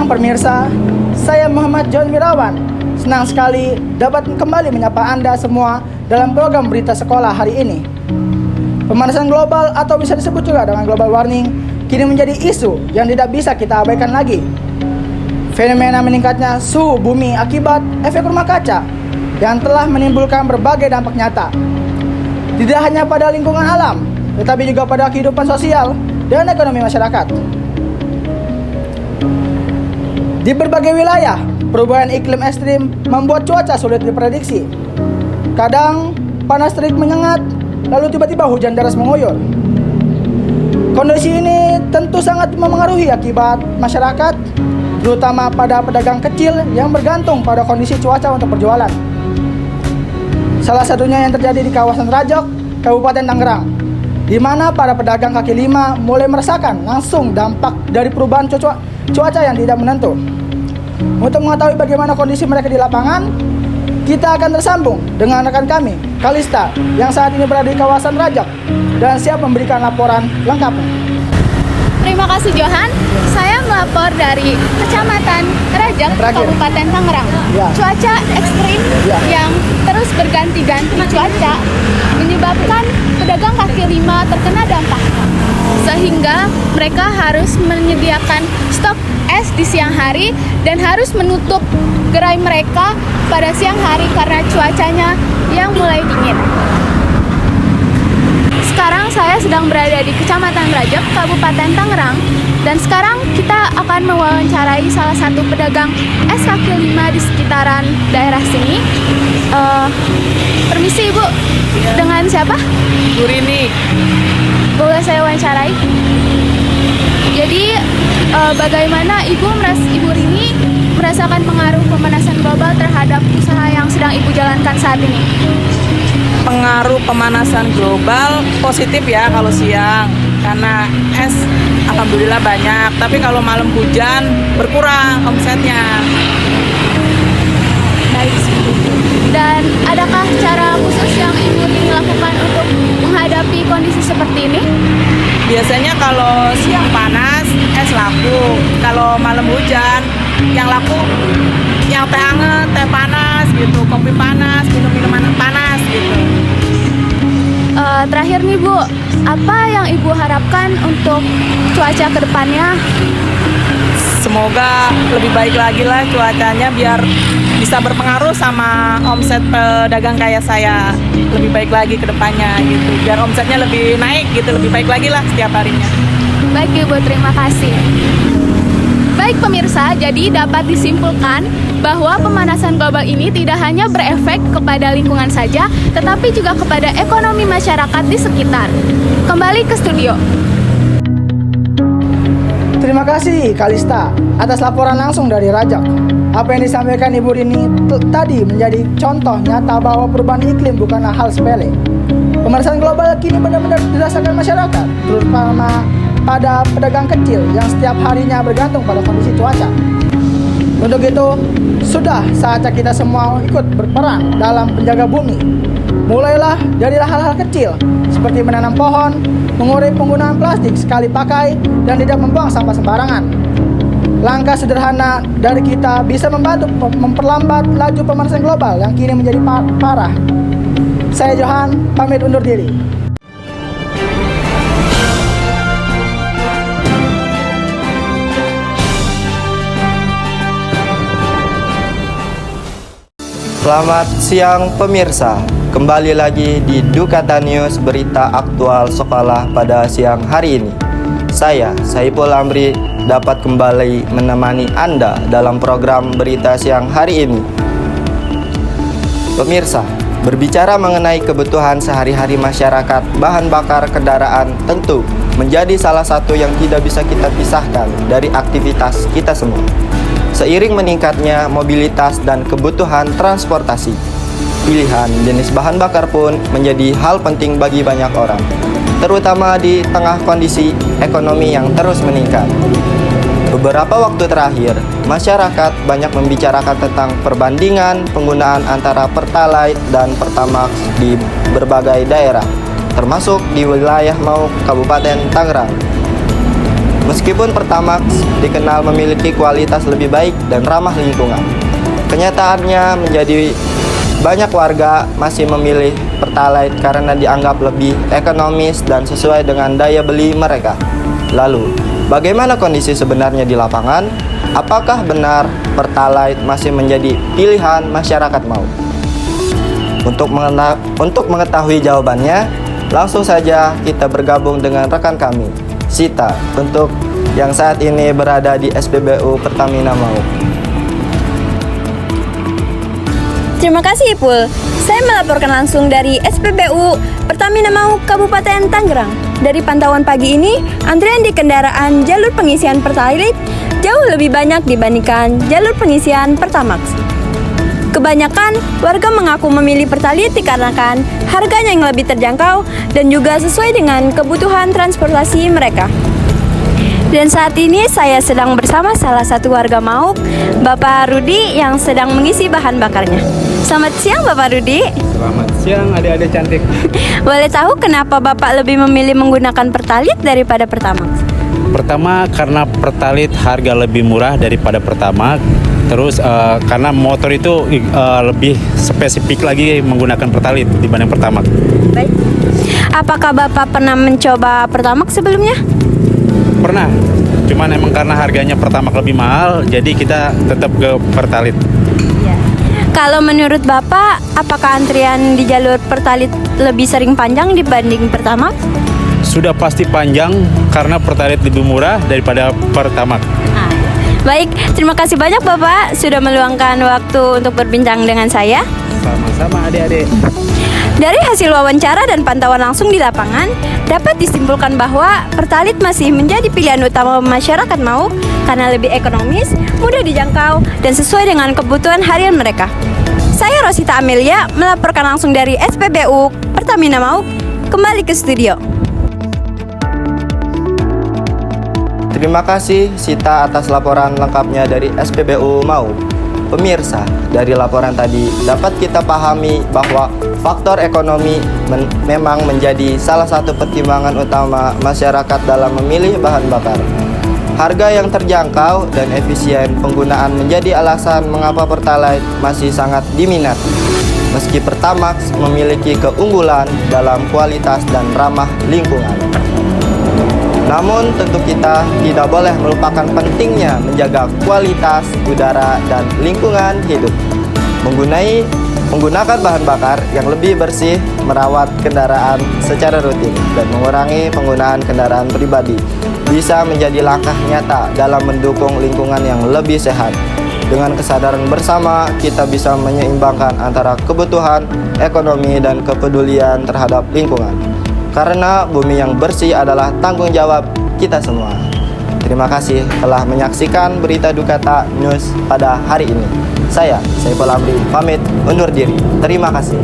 siang pemirsa, saya Muhammad John Wirawan. Senang sekali dapat kembali menyapa Anda semua dalam program berita sekolah hari ini. Pemanasan global atau bisa disebut juga dengan global warming kini menjadi isu yang tidak bisa kita abaikan lagi. Fenomena meningkatnya suhu bumi akibat efek rumah kaca yang telah menimbulkan berbagai dampak nyata. Tidak hanya pada lingkungan alam, tetapi juga pada kehidupan sosial dan ekonomi masyarakat. Di berbagai wilayah, perubahan iklim ekstrim membuat cuaca sulit diprediksi. Kadang panas terik menyengat, lalu tiba-tiba hujan deras mengguyur. Kondisi ini tentu sangat memengaruhi akibat masyarakat, terutama pada pedagang kecil yang bergantung pada kondisi cuaca untuk berjualan. Salah satunya yang terjadi di kawasan Rajok, Kabupaten Tangerang, di mana para pedagang kaki lima mulai merasakan langsung dampak dari perubahan cuaca yang tidak menentu. Untuk mengetahui bagaimana kondisi mereka di lapangan, kita akan tersambung dengan rekan kami, Kalista, yang saat ini berada di kawasan Rajok dan siap memberikan laporan lengkapnya. Terima kasih Johan, saya melapor dari Kecamatan Rajok, Kabupaten Tangerang. Cuaca ekstrim yang terus berganti-ganti cuaca menyebabkan pedagang kaki lima terkena dampak, sehingga mereka harus menyediakan stok es di siang hari dan harus menutup gerai mereka pada siang hari karena cuacanya yang mulai dingin. Sekarang saya sedang berada di Kecamatan Rajok, Kabupaten Tangerang, dan sekarang kita akan mewawancarai salah satu pedagang es kaki lima di sekitaran daerah sini. Permisi Ibu, dengan siapa? Bu Rini. Boleh saya wawancarai? Jadi bagaimana Ibu Rini merasakan pengaruh pemanasan global terhadap usaha yang sedang Ibu jalankan saat ini? Pengaruh pemanasan global positif ya kalau siang, karena es alhamdulillah banyak, tapi kalau malam hujan berkurang omsetnya. Baik. Dan adakah cara khusus yang Ibu Rini lakukan untuk menghadapi kondisi seperti ini? Biasanya kalau siang panas, es laku. Kalau malam hujan, yang laku yang teh hangat, teh panas gitu, kopi panas, minum-minuman panas gitu. Terakhir nih Bu, apa yang Ibu harapkan untuk cuaca ke depannya? Semoga lebih baik lagi lah cuacanya biar bisa berpengaruh sama omset pedagang kayak saya, lebih baik lagi ke depannya gitu, biar omsetnya lebih naik gitu, lebih baik lagi lah setiap harinya. Baik Ibu, terima kasih. Baik pemirsa, jadi dapat disimpulkan bahwa pemanasan global ini tidak hanya berefek kepada lingkungan saja, tetapi juga kepada ekonomi masyarakat di sekitar. Kembali ke studio. Terima kasih Kalista atas laporan langsung dari Rajok. Apa yang disampaikan Ibu Rini tadi menjadi contoh nyata bahwa perubahan iklim bukanlah hal sepele. Pemanasan global kini benar-benar dirasakan masyarakat, terutama pada pedagang kecil yang setiap harinya bergantung pada kondisi cuaca. Untuk itu, sudah saatnya kita semua ikut berperan dalam menjaga bumi. Mulailah dari hal-hal kecil, seperti menanam pohon, mengurangi penggunaan plastik sekali pakai, dan tidak membuang sampah sembarangan. Langkah sederhana dari kita bisa membantu memperlambat laju pemanasan global yang kini menjadi parah. Saya Johan, pamit undur diri. Selamat siang pemirsa, kembali lagi di Dukata News berita aktual sekolah pada siang hari ini. Saya, Saiful Amri, dapat kembali menemani Anda dalam program berita siang hari ini. Pemirsa, berbicara mengenai kebutuhan sehari-hari masyarakat, bahan bakar kendaraan tentu menjadi salah satu yang tidak bisa kita pisahkan dari aktivitas kita semua. Seiring meningkatnya mobilitas dan kebutuhan transportasi, pilihan jenis bahan bakar pun menjadi hal penting bagi banyak orang, terutama di tengah kondisi ekonomi yang terus meningkat. Beberapa waktu terakhir, masyarakat banyak membicarakan tentang perbandingan penggunaan antara Pertalite dan Pertamax di berbagai daerah, termasuk di wilayah Mau Kabupaten Tangerang. Meskipun Pertamax dikenal memiliki kualitas lebih baik dan ramah lingkungan, kenyataannya menjadi banyak warga masih memilih Pertalite karena dianggap lebih ekonomis dan sesuai dengan daya beli mereka. Lalu, bagaimana kondisi sebenarnya di lapangan? Apakah benar Pertalite masih menjadi pilihan masyarakat Mauk? Untuk mengetahui jawabannya, langsung saja kita bergabung dengan rekan kami, Sita, untuk yang saat ini berada di SPBU Pertamina Mauk. Terima kasih Ipul. Saya melaporkan langsung dari SPBU Pertamina Mauk Kabupaten Tangerang. Dari pantauan pagi ini, antrian di kendaraan jalur pengisian Pertalite jauh lebih banyak dibandingkan jalur pengisian Pertamax. Kebanyakan warga mengaku memilih Pertalite dikarenakan harganya yang lebih terjangkau dan juga sesuai dengan kebutuhan transportasi mereka. Dan saat ini saya sedang bersama salah satu warga Mauk, Bapak Rudi yang sedang mengisi bahan bakarnya. Selamat siang Bapak Rudi. Selamat siang adik-adik cantik. Boleh tahu kenapa Bapak lebih memilih menggunakan Pertalite daripada Pertamax? Pertama karena Pertalite harga lebih murah daripada Pertamax. Terus karena motor itu lebih spesifik lagi menggunakan Pertalite dibanding Pertamax. Baik. Apakah Bapak pernah mencoba Pertamax sebelumnya? Pernah. Cuman emang karena harganya Pertamax lebih mahal, jadi kita tetap ke Pertalite. Kalau menurut Bapak, apakah antrian di jalur Pertalite lebih sering panjang dibanding Pertamax? Sudah pasti panjang karena Pertalite lebih murah daripada Pertamax. Baik, terima kasih banyak Bapak sudah meluangkan waktu untuk berbincang dengan saya. Sama-sama adik-adik. Dari hasil wawancara dan pantauan langsung di lapangan, dapat disimpulkan bahwa Pertalite masih menjadi pilihan utama masyarakat Mauk karena lebih ekonomis, mudah dijangkau, dan sesuai dengan kebutuhan harian mereka. Saya Rosita Amelia melaporkan langsung dari SPBU Pertamina Mauk, kembali ke studio. Terima kasih Sita atas laporan lengkapnya dari SPBU Mauk. Pemirsa, dari laporan tadi dapat kita pahami bahwa faktor ekonomi memang menjadi salah satu pertimbangan utama masyarakat dalam memilih bahan bakar. Harga yang terjangkau dan efisien penggunaan menjadi alasan mengapa Pertalite masih sangat diminati. Meski Pertamax memiliki keunggulan dalam kualitas dan ramah lingkungan. Namun tentu kita tidak boleh melupakan pentingnya menjaga kualitas udara dan lingkungan hidup. Menggunakan bahan bakar yang lebih bersih, merawat kendaraan secara rutin, dan mengurangi penggunaan kendaraan pribadi bisa menjadi langkah nyata dalam mendukung lingkungan yang lebih sehat. Dengan kesadaran bersama, kita bisa menyeimbangkan antara kebutuhan, ekonomi, dan kepedulian terhadap lingkungan. Karena bumi yang bersih adalah tanggung jawab kita semua. Terima kasih telah menyaksikan berita Dukata News pada hari ini. Saya, Saiful Amri, pamit undur diri. Terima kasih.